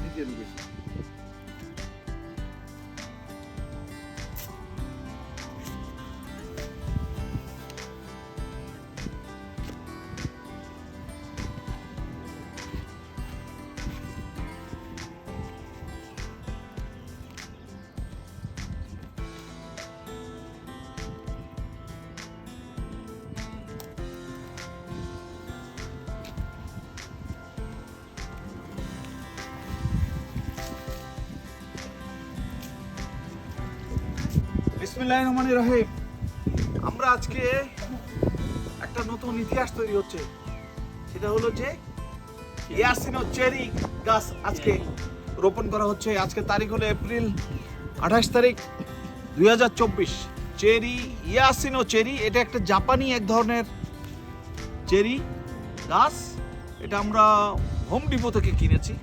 নিজের বেশি। বিসমিল্লাহির রহমানির রহিম। আমরা আজকে একটা নতুন ইতিহাস তৈরি হচ্ছে, সেটা হলো যে ইয়াসিনো চেরি গাছ আজকে রোপণ করা হচ্ছে। আজকে তারিখ হলো এপ্রিল 28 তারিখ 2024। চেরি, ইয়াসিনো চেরি, এটা একটা জাপানি এক ধরনের চেরি গাছ। এটা আমরা হোম ডিপো থেকে কিনেছি,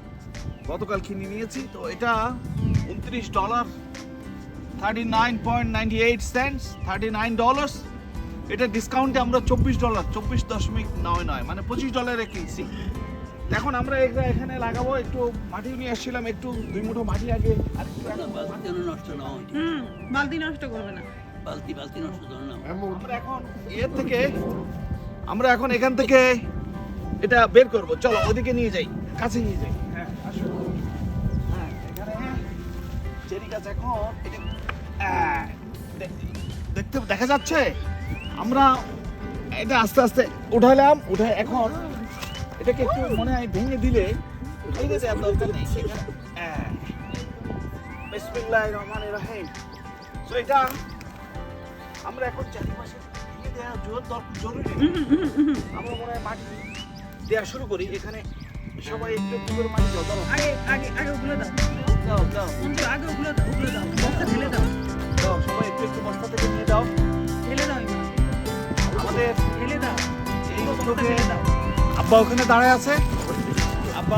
গতকাল কিনে নিয়েছি। তো এটা $29, 39.98 $39। এটা ডিসকাউন্টে আমরা $24, 24.99 মানে $25 কিনছি। এখন আমরা এখানে লাগাবো। একটু মাটি নিয়ে আসছিলাম, একটু 2 মুঠো মাটি আগে। আর বালতি নষ্ট করবে না, বালতি নষ্ট করবে না। আমরা এখন আমরা এখন এখান থেকে এটা বের করব। চলো ওদিকে নিয়ে যাই, কাছে নিয়ে যাই। হ্যাঁ আসো। হ্যাঁ এখানে চেরি গাছ এখন দেখতে দেখা যাচ্ছে। আমরা এটা আস্তে আস্তে উঠালাম, উঠে এখন এটাকে একটু মনে হয় ভেঙে দিলে ভেঙে যায়। দরকার নেই। বিসমিল্লাহির রহমানির রহিম। সো এটা আমরা এখন চারিপাশে ভেঙে দেওয়া জরুরি। আমরা মনে হয় মাটি দেওয়া শুরু করি। এখানে সবাই একটু একটু করে মাটি দাও। আগে ওগুলো দাও, দাও আগে ওগুলো দাও, বস্তা ঢেলে দাও, সবাই একটু একটু বস্তা থেকে নিয়ে দাও। ঢেলে দাও, আমাদের ঢেলে দাও, এই বস্তা উদ্যোগে ঢেলে দাও। আব্বা ওখানে দাঁড়ায় আছে। আব্বা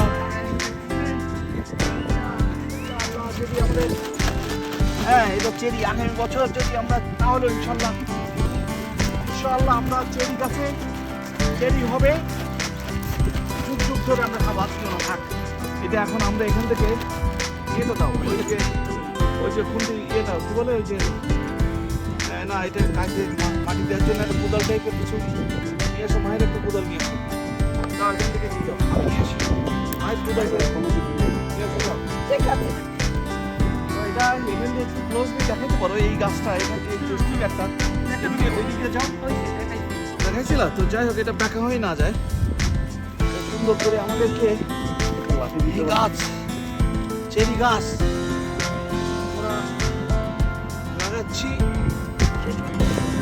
আল্লাহ যদি আমাদের এটা চেরি আগামী বছর যদি আমরা, তাহলে ইনশাল্লাহ আমরা চেরি গাছে চেরি হবে যুগ যুগ ধরে আমরা খাবো। আজকে না থাক, এটা এখন আমরা এখান থেকে ইয়েটা দাও, ওই যে খুন্তি ইয়েটা কি বলে, ওই যে না এটা কাজে মাটি দেওয়ার জন্য একটা কোদাল টাইপের কিছু নিয়ে এসো। মায়ের একটা কোদাল নিয়ে এসো, এখান থেকে নিয়ে যাও। আমি নিয়ে আসি মায়ের কোদাল নিয়ে এসো। ঠিক আছে, এটা এখান থেকে একটু ক্লোজলি দেখাতে পারো। এই গাছটা এখান থেকে একটু স্টিক একটা ওইদিকে যাও, দেখাইছিল তো। যাই হোক, এটা ব্যাকা হয়ে না যায়, সুন্দর করে আমাদেরকে এই গাছ চেরি গাছ আমরা লাগাচ্ছি।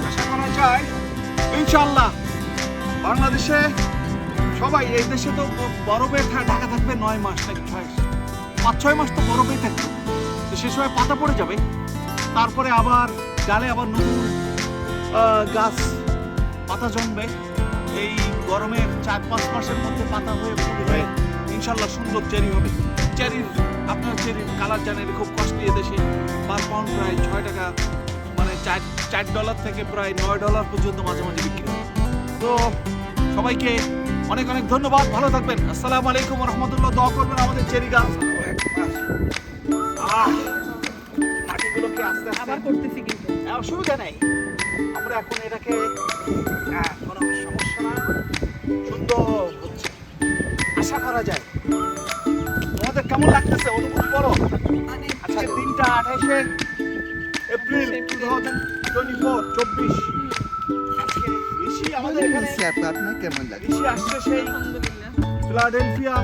আশা করা যায় ইনশাআল্লাহ বাংলাদেশে সবাই, এই দেশে তো বরফে ঢাকা থাকবে 9 মাস নাকি 5-6 মাস তো বরফেই থাকবে। তো সে সময় পাতা পড়ে যাবে, তারপরে আবার ডালে আবার নতুন গাছ পাতা জন্মে। এই গরমের 4-5 মাসের মধ্যে পাতা হয়ে ফুল হয়ে ইনশাল্লাহ সুন্দর চেরি হবে। চেরির আপনার চেরির কালার জানেন খুব কস্টলি এদেশে। পার পাউন্ড প্রায় 6 টাকা, মানে $4 থেকে প্রায় $9 পর্যন্ত মাঝে মাঝে বিক্রি হয়। তো সবাইকে অনেক অনেক ধন্যবাদ, ভালো থাকবেন। আসসালামু আলাইকুম ওয়া রাহমাতুল্লাহ। দোয়া করবেন আমাদের চেরি গাছ। মাটিগুলোকে আস্তে আস্তে আবার করতেছি কিন্তু অসুবিধা নেই। আমরা এখন এটাকে কোনো সমস্যা না, সুন্দর হচ্ছে আশা করা যায়। তোমাদের কেমন লাগতেছে অনুভূতি বলো। আজকে দিনটা 28 এপ্রিল 2024। আজকে ঋষি আমাদের এখানে আপনার কেমন লাগে? ঋষি আসছে সেই আলহামদুলিল্লাহ। ফিলাডেলফিয়া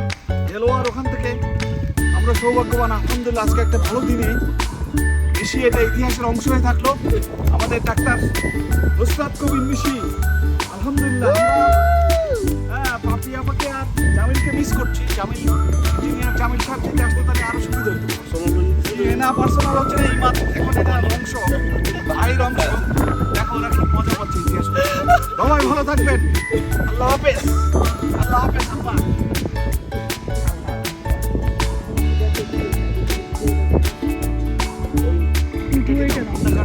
ডেলোয়ার, ওখান থেকে। আমরা সৌভাগ্যবান আলহামদুলিল্লাহ, আজকে একটা ভালো দিনে ঋষি এটা ইতিহাসের অংশ হয়ে থাকলো। আমাদের ডাক্তার নুসরাত কবির ঋষি আলহামদুলিল্লাহ। পাপি আমাকে আর জামিলকে মিস করছি। জামিল ইঞ্জিনিয়ার জামিল সাহেব যদি আসতো তাহলে আরো সুবিধা হতো। না পার্সোনাল হচ্ছে না, ইমাদ এখন এটা অংশ, ভাইয়ের অংশ। দেখো ওরা কি মজা পাচ্ছে ইতিহাস। সবাই ভালো থাকবেন, আল্লাহ হাফেজ। আল্লাহ হাফেজ আব্বা। কিন্তু এইটা না।